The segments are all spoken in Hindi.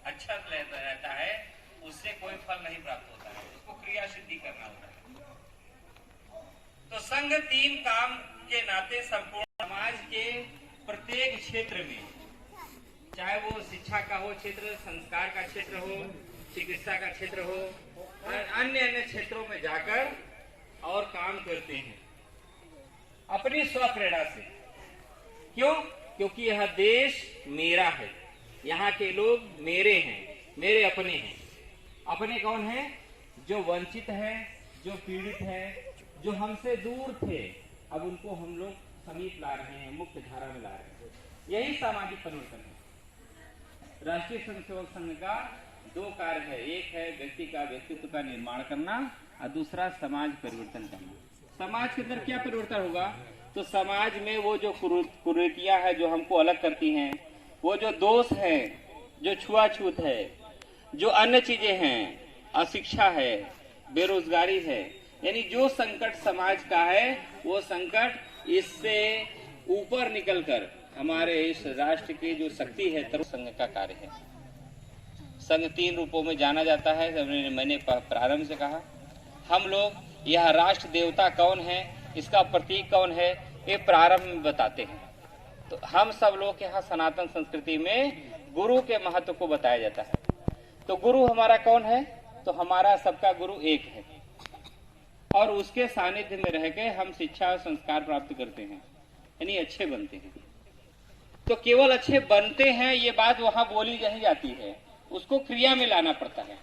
अच्छा रहता है, उससे कोई फल नहीं प्राप्त होता है, उसको क्रिया सिद्धि करना होता है। तो संघ तीन काम के नाते संपूर्ण समाज के प्रत्येक क्षेत्र में, चाहे वो शिक्षा का हो क्षेत्र, संस्कार का क्षेत्र हो, चिकित्सा का क्षेत्र हो, अन्य अन्य क्षेत्रों में जाकर और काम करते हैं अपनी स्वप्रेरणा से। क्यों? क्योंकि यह देश मेरा है, यहाँ के लोग मेरे हैं, मेरे अपने हैं। अपने कौन है? जो वंचित है, जो पीड़ित है, जो हमसे दूर थे, अब उनको हम लोग समीप ला रहे हैं, मुक्त धारा में ला रहे हैं। यही सामाजिक परिवर्तन है। राष्ट्रीय स्वयंसेवक संघ का दो कार्य है, एक है व्यक्ति का व्यक्तित्व का निर्माण करना और दूसरा समाज परिवर्तन करना। समाज के अंदर क्या परिवर्तन होगा? तो समाज में वो जो कुरीतियां है जो हमको अलग करती हैं, वो जो दोष है, जो छुआछूत है, जो अन्य चीजें हैं, अशिक्षा है, बेरोजगारी है, यानी जो संकट समाज का है, वो संकट इससे ऊपर निकलकर हमारे इस राष्ट्र की जो शक्ति है, तरह संघ का कार्य है। संघ तीन रूपों में जाना जाता है। मैंने प्रारंभ से कहा, हम लोग यह राष्ट्र देवता कौन है, इसका प्रतीक कौन है, ये प्रारंभ में बताते हैं। तो हम सब लोग यहाँ सनातन संस्कृति में गुरु के महत्व को बताया जाता है। तो गुरु हमारा कौन है? तो हमारा सबका गुरु एक है और उसके सानिध्य में रह के हम शिक्षा और संस्कार प्राप्त करते हैं, यानी अच्छे बनते हैं। तो केवल अच्छे बनते हैं ये बात वहां बोली नहीं जाती है, उसको क्रिया में लाना पड़ता है।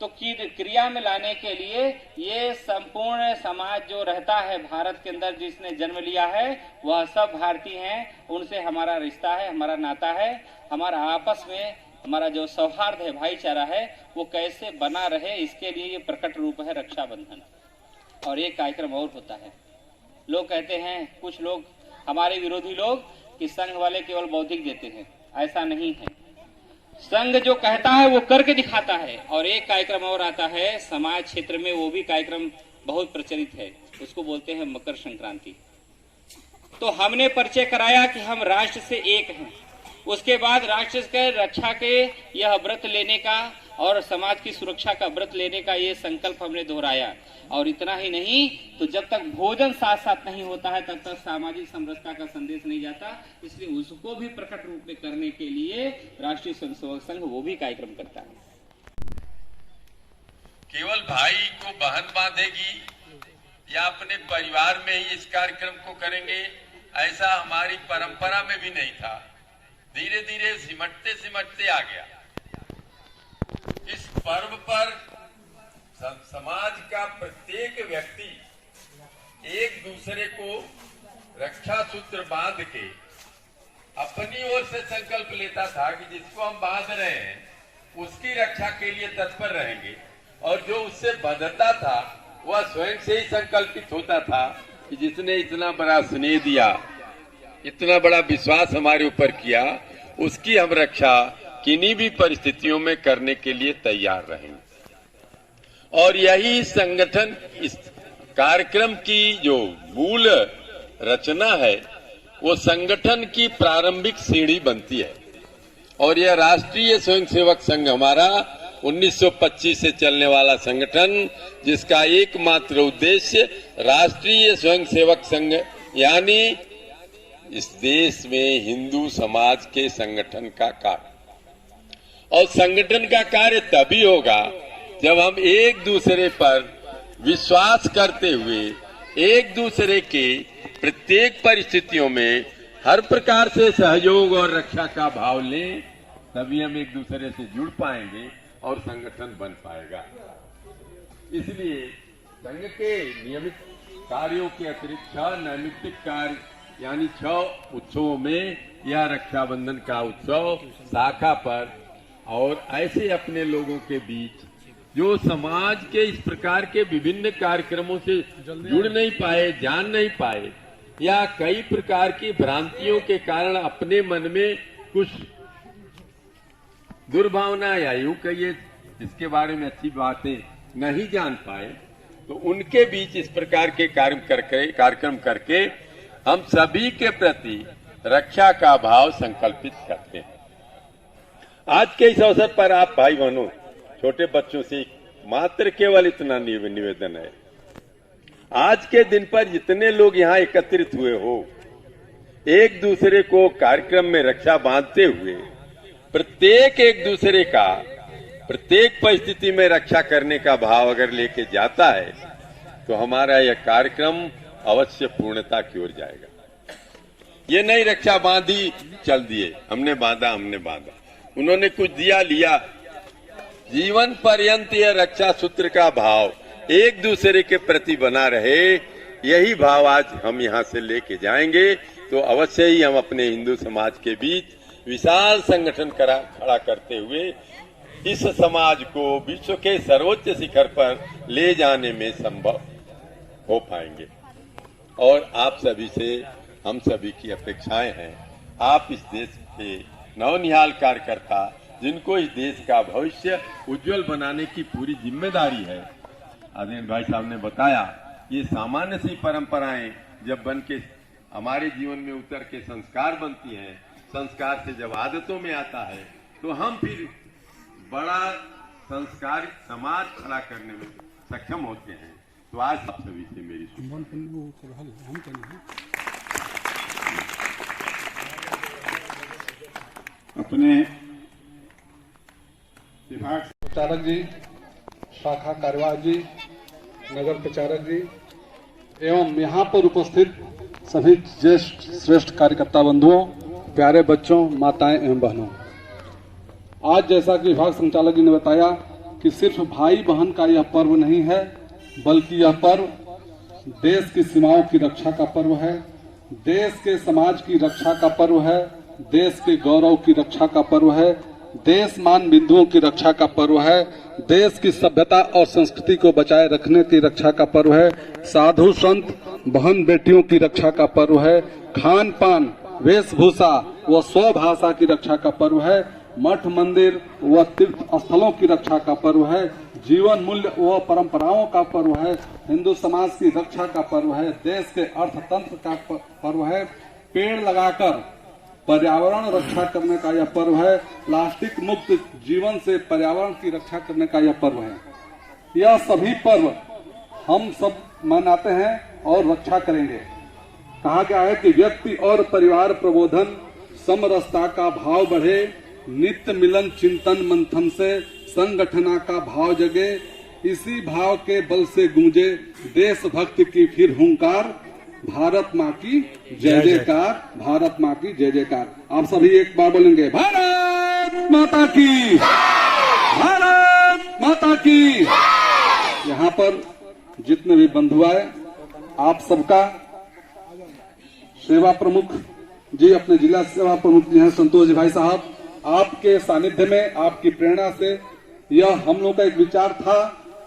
तो क्रिया में लाने के लिए ये संपूर्ण समाज जो रहता है भारत के अंदर, जिसने जन्म लिया है, वह सब भारतीय हैं, उनसे हमारा रिश्ता है, हमारा नाता है, हमारा आपस में हमारा जो सौहार्द है, भाईचारा है, वो कैसे बना रहे, इसके लिए ये प्रकट रूप है रक्षाबंधन। और एक कार्यक्रम और होता है। लोग कहते हैं, कुछ लोग हमारे विरोधी लोग, कि संघ वाले केवल बौद्धिक देते हैं। ऐसा नहीं है। संघ जो कहता है वो करके दिखाता है। और एक कार्यक्रम और आता है समाज क्षेत्र में, वो भी कार्यक्रम बहुत प्रचलित है, उसको बोलते हैं मकर संक्रांति। तो हमने परिचय कराया कि हम राष्ट्र से एक हैं। उसके बाद राष्ट्र के रक्षा के यह व्रत लेने का और समाज की सुरक्षा का व्रत लेने का ये संकल्प हमने दोहराया। और इतना ही नहीं, तो जब तक भोजन साथ साथ नहीं होता है तब तक सामाजिक समरसता का संदेश नहीं जाता। इसलिए उसको भी प्रकट रूप में करने के लिए राष्ट्रीय स्वयंसेवक संघ वो भी कार्यक्रम करता है। केवल भाई को बहन बांधेगी या अपने परिवार में ही इस कार्यक्रम को करेंगे, ऐसा हमारी परंपरा में भी नहीं था। धीरे धीरे सिमटते सिमटते आ गया। इस पर्व पर समाज का प्रत्येक व्यक्ति एक दूसरे को रक्षा सूत्र बांध के अपनी ओर से संकल्प लेता था कि जिसको हम बांध रहे हैं उसकी रक्षा के लिए तत्पर रहेंगे। और जो उससे बंधता था वह स्वयं से ही संकल्पित होता था कि जिसने इतना बड़ा स्नेह दिया, इतना बड़ा विश्वास हमारे ऊपर किया, उसकी हम रक्षा किन्हीं भी परिस्थितियों में करने के लिए तैयार रहेंगे। और यही संगठन, इस कार्यक्रम की जो मूल रचना है, वो संगठन की प्रारंभिक सीढ़ी बनती है। और यह राष्ट्रीय स्वयंसेवक संघ हमारा 1925 से चलने वाला संगठन, जिसका एकमात्र उद्देश्य राष्ट्रीय स्वयंसेवक संघ यानी इस देश में हिंदू समाज के संगठन का कार्य। और संगठन का कार्य तभी होगा जब हम एक दूसरे पर विश्वास करते हुए एक दूसरे के प्रत्येक परिस्थितियों में हर प्रकार से सहयोग और रक्षा का भाव लें, तभी हम एक दूसरे से जुड़ पाएंगे और संगठन बन पाएगा। इसलिए संघ के नियमित कार्यों के अतिरिक्त 6 नैमित्तिक कार्य यानी 6 उत्सवों में यह रक्षाबंधन का उत्सव शाखा पर और ऐसे अपने लोगों के बीच जो समाज के इस प्रकार के विभिन्न कार्यक्रमों से जुड़ नहीं पाए, जान नहीं पाए, या कई प्रकार की भ्रांतियों के कारण अपने मन में कुछ दुर्भावना या यूं कहिए इसके बारे में अच्छी बातें नहीं जान पाए, तो उनके बीच इस प्रकार के कार्यक्रम करके हम सभी के प्रति रक्षा का भाव संकल्पित करते हैं। आज के इस अवसर पर आप भाई बहनों, छोटे बच्चों से मात्र केवल इतना निवेदन है, आज के दिन पर जितने लोग यहाँ एकत्रित हुए हो, एक दूसरे को कार्यक्रम में रक्षा बांधते हुए प्रत्येक एक दूसरे का प्रत्येक परिस्थिति में रक्षा करने का भाव अगर लेके जाता है तो हमारा यह कार्यक्रम अवश्य पूर्णता की ओर जाएगा। ये नहीं रक्षा बांधी चल दिए, हमने बांधा, उन्होंने कुछ दिया लिया। जीवन पर्यंत यह रक्षा सूत्र का भाव एक दूसरे के प्रति बना रहे, यही भाव आज हम यहाँ से लेके जाएंगे तो अवश्य ही हम अपने हिंदू समाज के बीच विशाल संगठन खड़ा करते हुए इस समाज को विश्व के सर्वोच्च शिखर पर ले जाने में संभव हो पाएंगे। और आप सभी से हम सभी की अपेक्षाएं हैं, आप इस देश के नवनिहाल कार्यकर्ता जिनको इस देश का भविष्य उज्जवल बनाने की पूरी जिम्मेदारी है। आदरणीय भाई साहब ने बताया, ये सामान्य सी परंपराएं जब बन के हमारे जीवन में उतर के संस्कार बनती हैं, संस्कार से जब आदतों में आता है तो हम फिर बड़ा संस्कारित समाज खड़ा करने में सक्षम होते हैं। तो आज आप सभी से मेरी अपने विभाग प्रचारक जी, शाखा कार्यवाह जी, नगर प्रचारक जी एवं यहाँ पर उपस्थित सभी ज्येष्ठ श्रेष्ठ कार्यकर्ता बंधुओं, प्यारे बच्चों, माताएं एवं बहनों, आज जैसा कि विभाग संचालक जी ने बताया कि सिर्फ भाई बहन का यह पर्व नहीं है, बल्कि यह पर्व देश की सीमाओं की रक्षा का पर्व है, देश के समाज की रक्षा का पर्व है, देश के गौरव की रक्षा का पर्व है, देश मान बिंदुओं की रक्षा का पर्व है, देश की सभ्यता और संस्कृति को बचाए रखने की रक्षा का पर्व है, साधु संत बहन बेटियों की रक्षा का पर्व है, खान पान वेशभूषा व स्वभाषा की रक्षा का पर्व है, मठ मंदिर व तीर्थ स्थलों की रक्षा का पर्व है, जीवन मूल्य व परंपराओं का पर्व है, हिंदू समाज की रक्षा का पर्व है, देश के अर्थतंत्र का पर्व है, पेड़ लगाकर पर्यावरण रक्षा करने का यह पर्व है, प्लास्टिक मुक्त जीवन से पर्यावरण की रक्षा करने का यह पर्व है। यह सभी पर्व हम सब मनाते हैं और रक्षा करेंगे। कहा गया है कि व्यक्ति और परिवार प्रबोधन, समरसता का भाव बढ़े, नित्य मिलन चिंतन मंथन से संगठना का भाव जगे, इसी भाव के बल से गूंजे देशभक्ति की फिर हुंकार, भारत माँ की जय जयकार, भारत माँ की जय जयकार। आप सभी एक बार बोलेंगे, भारत माता की, भारत माता की। यहाँ पर जितने भी बंधु आए, आप सबका सेवा प्रमुख जी, अपने जिला सेवा प्रमुख जी हैं संतोष जी भाई साहब, आपके सानिध्य में, आपकी प्रेरणा से यह हम लोग का एक विचार था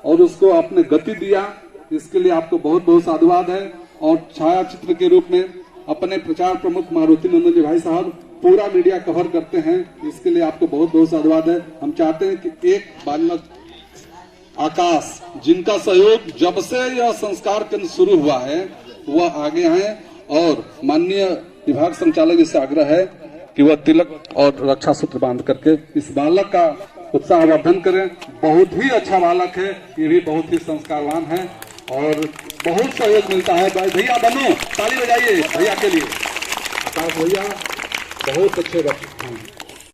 और उसको आपने गति दिया, इसके लिए आपको बहुत बहुत साधुवाद है। और छाया चित्र के रूप में अपने प्रचार प्रमुख मारुति नंदन जी भाई साहब पूरा मीडिया कवर करते हैं, इसके लिए आपको बहुत बहुत साधुवाद है। हम चाहते हैं कि एक बालक आकाश, जिनका सहयोग जब से यह संस्कार केंद्र शुरू हुआ है वह आगे आए, और माननीय विभाग संचालक जी से आग्रह है कि वह तिलक और रक्षा सूत्र बांध करके इस बालक का उत्साहवर्धन करें। बहुत ही अच्छा बालक है, ये भी बहुत ही संस्कारवान है और बहुत सहयोग मिलता है। भैया बनो, ताली बजाइए भैया के लिए। आकाश भैया बहुत अच्छे बच्चे हैं।